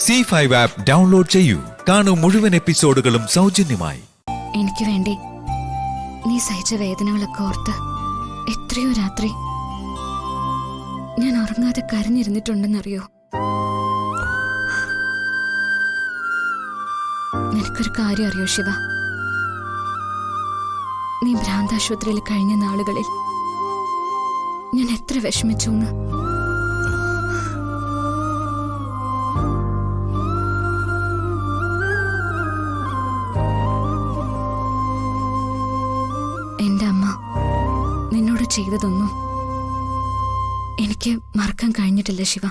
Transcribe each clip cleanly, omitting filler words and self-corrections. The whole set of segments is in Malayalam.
C5 ആപ്പ് ഡൗൺലോഡ് ചെയ്യൂ. കാണൂ മുഴുവൻ എപ്പിസോഡുകളും സൗജന്യമായി. എനിക്ക് വേണ്ടി നീ സഹിച്ച വേദനകളൊക്കെ ഓർത്ത് എത്രയോ രാത്രി ഞാൻ ഉറങ്ങാതെ കരഞ്ഞിരുന്നിട്ടുണ്ടെന്നറിയോ? നിനക്കൊരു കാര്യം അറിയോ ശിവ? നീ ഭ്രാന്താശുപത്രിയിൽ കഴിഞ്ഞ നാളുകളിൽ ഞാൻ എത്ര വിഷമിച്ചു. എന്റെ അമ്മ നിന്നോട് ചെയ്തതൊന്നും എനിക്ക് മറക്കാൻ കഴിഞ്ഞിട്ടില്ല ശിവ.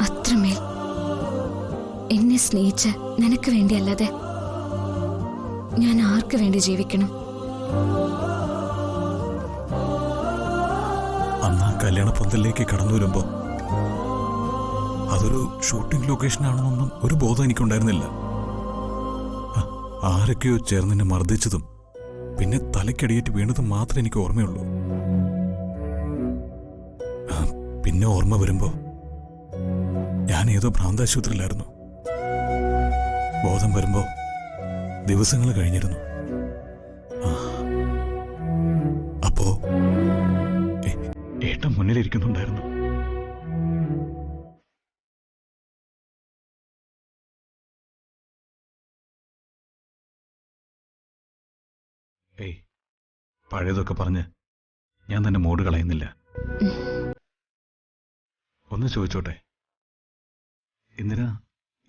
അത്രമേൽ എന്നെ സ്നേഹിച്ച് നിനക്ക് വേണ്ടിയല്ലാതെ ഞാൻ ആർക്ക് വേണ്ടി ജീവിക്കണം? അന്ന് ആ കല്യാണ പന്തലിലേക്ക് കടന്നു വരുമ്പോ അതൊരു ഷൂട്ടിംഗ് ലൊക്കേഷൻ ആണെന്നൊന്നും ഒരു ബോധം എനിക്കുണ്ടായിരുന്നില്ല. ആരൊക്കെയോ ചേർന്നെന്നെ മർദ്ദിച്ചതും പിന്നെ തലക്കടിയേറ്റ് വീണതും മാത്രമേ എനിക്ക് ഓർമ്മയുള്ളൂ. പിന്നെ ഓർമ്മ വരുമ്പോ ഞാൻ ഏതോ ഭ്രാന്താശുപത്രിയിലായിരുന്നു. ബോധം വരുമ്പോ ദിവസങ്ങൾ കഴിഞ്ഞിരുന്നു. അപ്പോ ഏട്ടൻ മുന്നിലിരിക്കുന്നുണ്ടായിരുന്നു. പഴയതൊക്കെ പറഞ്ഞ് ഞാൻ തന്നെ മൂഡ് കളയുന്നില്ല. ഒന്ന് ചോദിച്ചോട്ടെ, എന്തിനാ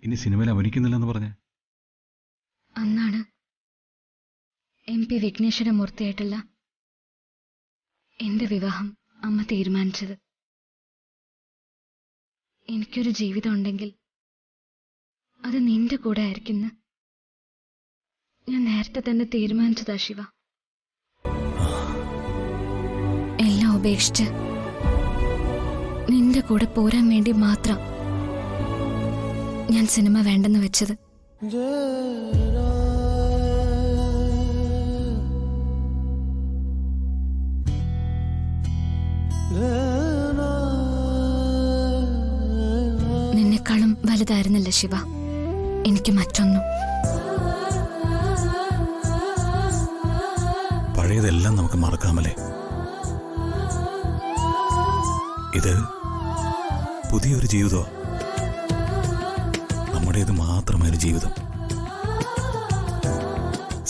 ഇനി സിനിമയിൽ അഭിനയിക്കുന്നില്ലെന്ന് പറഞ്ഞേ? അന്നാണ് MP വിഘ്നേശ്വരമൂർത്തിയായിട്ടുള്ള എന്റെ വിവാഹം അമ്മ തീരുമാനിച്ചത്. എനിക്കൊരു ജീവിതം ഉണ്ടെങ്കിൽ അത് നിന്റെ കൂടെ ആയിരിക്കുന്നു ഞാൻ നേരത്തെ തന്നെ തീരുമാനിച്ചതാ ശിവ. എല്ലാം ഉപേക്ഷിച്ച് നിന്റെ കൂടെ പോരാൻ വേണ്ടി മാത്രം ഞാൻ സിനിമ വേണ്ടെന്ന് വെച്ചത്. നിന്നെക്കാളും വലുതായിരുന്നില്ല ശിവ എനിക്ക് മറ്റൊന്നും. പഴയതെല്ലാം നമുക്ക് മറക്കാമല്ലേ? ഇത് പുതിയൊരു ജീവിതമാണ്, നമ്മുടേത് മാത്രമായൊരു ജീവിതം.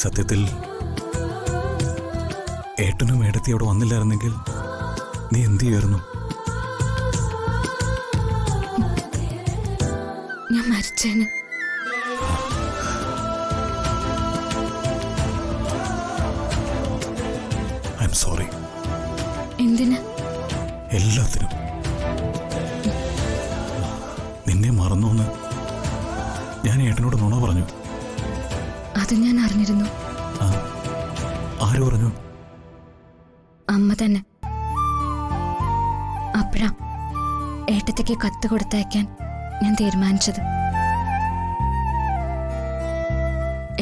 സത്യത്തിൽ ഏട്ടനും ഏടത്തി അവിടെ വന്നില്ലായിരുന്നെങ്കിൽ നീ എന്ത് ചെയ്യായിരുന്നു? ഞാൻ മരിച്ചേന്. I am sorry. എന്തിന്? എല്ലാത്തിനും. നിന്നെ മറന്നോന്ന് ഞാൻ ഏട്ടനോട് നുണ പറഞ്ഞു. അത് ഞാൻ അറിഞ്ഞിരുന്നു. ആര് പറഞ്ഞു? അമ്മ തന്നെ. അപ്പഴാ ഏട്ടത്തേക്ക് കത്ത് കൊടുത്തയക്കാൻ ഞാൻ തീരുമാനിച്ചത്.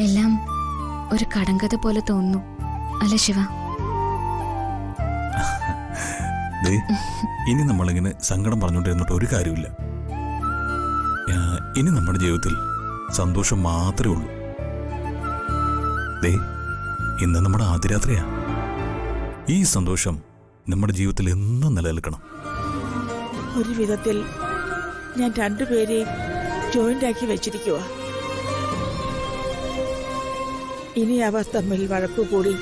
എല്ലാം ഒരു കടങ്കഥ പോലെ തോന്നുന്നു അല്ലേ ശിവ? ഇനി നമ്മളിങ്ങനെ സങ്കടം പറഞ്ഞുകൊണ്ടിരുന്നിട്ട് ഒരു കാര്യമില്ല. ഇനി നമ്മുടെ ജീവിതത്തിൽ സന്തോഷം മാത്രമേ ഉള്ളൂ. ഇന്ന് നമ്മുടെ ആദ്യരാത്രിയാ. ഈ സന്തോഷം നമ്മുടെ ജീവിതത്തിൽ എന്നും നിലനിൽക്കണം. ഒരു വിധത്തിൽ ഞാൻ രണ്ടുപേരെയും ജോയിന്റ് ആക്കി വെച്ചിരിക്കുക. ഇനി അവർ തമ്മിൽ വഴക്കുകൂടി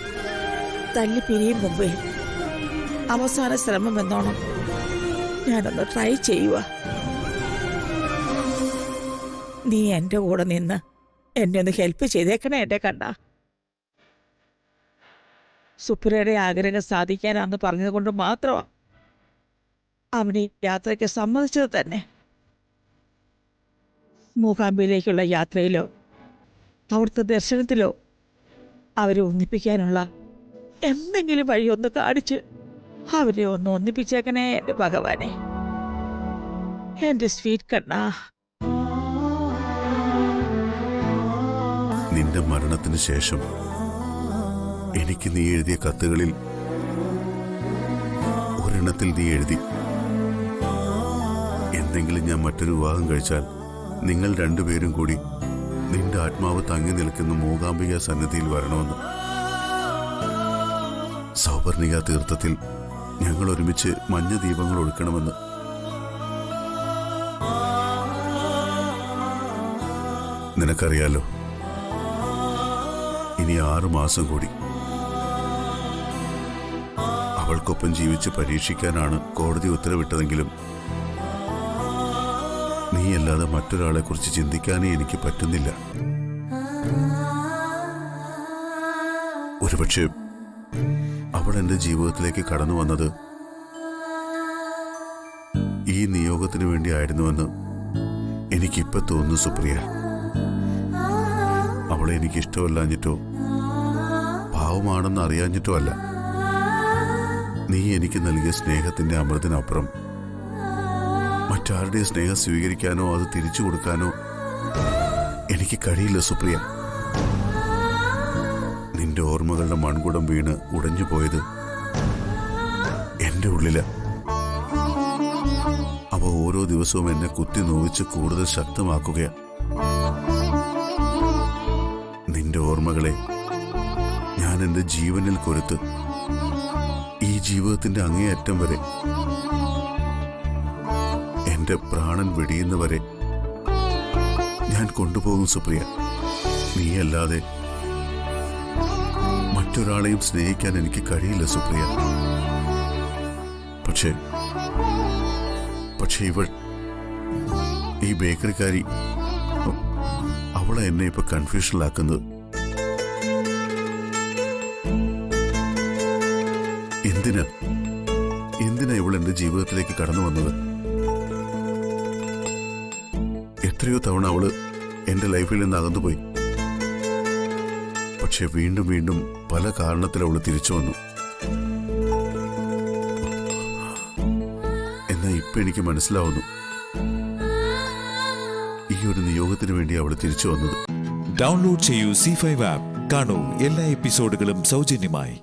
തല്ലി പിരിയും മുമ്പേ അവസാന ശ്രമം എന്നോണം ഞാനൊന്ന് ട്രൈ ചെയ്യുക. നീ എൻ്റെ കൂടെ നിന്ന് എന്നെ ഒന്ന് ഹെൽപ്പ് ചെയ്തേക്കണേ എൻ്റെ കണ്ണ. സുപ്രിയയുടെ ആഗ്രഹം സാധിക്കാനാന്ന് പറഞ്ഞത് കൊണ്ട് മാത്രമാണ് അവന് യാത്രയ്ക്ക് സമ്മതിച്ചത് തന്നെ. മൂകാംബിയിലേക്കുള്ള യാത്രയിലോ അവിടുത്തെ ദർശനത്തിലോ അവരെ ഒന്നിപ്പിക്കാനുള്ള എന്തെങ്കിലും വഴി ഒന്ന് കാണിച്ച് അവരെ ഒന്ന് ഒന്നിപ്പിച്ചേക്കണേ എൻ്റെ ഭഗവാനെ, എൻ്റെ സ്വീറ്റ് കണ്ണ. നിന്റെ മരണത്തിന് ശേഷം എനിക്ക് നീ എഴുതിയ കത്തുകളിൽ ഒരെണ്ണത്തിൽ നീ എഴുതി, എന്തെങ്കിലും ഞാൻ മറ്റൊരു വിവാഹം കഴിച്ചാൽ നിങ്ങൾ രണ്ടുപേരും കൂടി നിന്റെ ആത്മാവ് തങ്ങി നിൽക്കുന്ന മൂകാംബിക സന്നിധിയിൽ വരണമെന്ന്. സൗപർണിക തീർത്ഥത്തിൽ ഞങ്ങൾ ഒരുമിച്ച് മഞ്ഞ ദീപങ്ങൾ ഒഴുക്കണമെന്ന്. നിനക്കറിയാലോ, ഇനി 6 മാസം കൂടി അവൾക്കൊപ്പം ജീവിച്ച് പരീക്ഷിക്കാനാണ് കോടതി ഉത്തരവിട്ടതെങ്കിലും നീയല്ലാതെ മറ്റൊരാളെ കുറിച്ച് ചിന്തിക്കാനേ എനിക്ക് പറ്റുന്നില്ല. ഒരുപക്ഷെ അവൾ എന്റെ ജീവിതത്തിലേക്ക് കടന്നു വന്നത് ഈ നിയോഗത്തിന് വേണ്ടിയായിരുന്നുവെന്ന് എനിക്കിപ്പോ തോന്നുന്നു സുപ്രിയ. അവളെ എനിക്ക് ഇഷ്ടമല്ലാഞ്ഞിട്ടോ പാവമാണെന്ന് അറിയാഞ്ഞിട്ടോ അല്ല. നീ എനിക്ക് നൽകിയ സ്നേഹത്തിന്റെ അമൃതിനപ്പുറം മറ്റാരുടെ സ്നേഹം സ്വീകരിക്കാനോ അത് തിരിച്ചു കൊടുക്കാനോ എനിക്ക് കഴിയില്ല സുപ്രിയ. നിന്റെ ഓർമ്മകളുടെ മൺകുടം വീണ് ഉടഞ്ഞു പോയത് എന്റെ ഉള്ളില്. അവ ഓരോ ദിവസവും എന്നെ കുത്തി നോവിച്ച് കൂടുതൽ ശക്തമാക്കുകയാണ്. നിന്റെ ഓർമ്മകളെ ഞാൻ എന്റെ ജീവനിൽ കൊരുത്ത് ഈ ജീവിതത്തിന്റെ അങ്ങേയറ്റം വരെ, എന്റെ പ്രാണൻ വെടിയുന്നവരെ ഞാൻ കൊണ്ടുപോകും സുപ്രിയ. നീയല്ലാതെ മറ്റൊരാളെയും സ്നേഹിക്കാൻ എനിക്ക് കഴിയില്ല സുപ്രിയ. പക്ഷേ ഇവൾ, ഈ ബേക്കറിക്കാരി, അവളെ എന്നെ ഇപ്പൊ കൺഫ്യൂഷനിലാക്കുന്നത്. എന്തിനാ ഇവൾ എന്റെ ജീവിതത്തിലേക്ക് കടന്നു വന്നത്? എത്രയോ തവണ അവള് എന്റെ ലൈഫിൽ നിന്ന് അകന്നുപോയി. പക്ഷെ വീണ്ടും വീണ്ടും പല കാരണത്തിൽ അവള് തിരിച്ചു വന്നു. എന്നാ ഇപ്പൊ എനിക്ക് മനസ്സിലാവുന്നു ഈ ഒരു നിയോഗത്തിന് വേണ്ടി അവള് തിരിച്ചു വന്നത്. ഡൗൺലോഡ് ചെയ്യൂ C5 ആപ്പ്. കാണൂ എല്ലാ എപ്പിസോഡുകളും സൗജന്യമായി.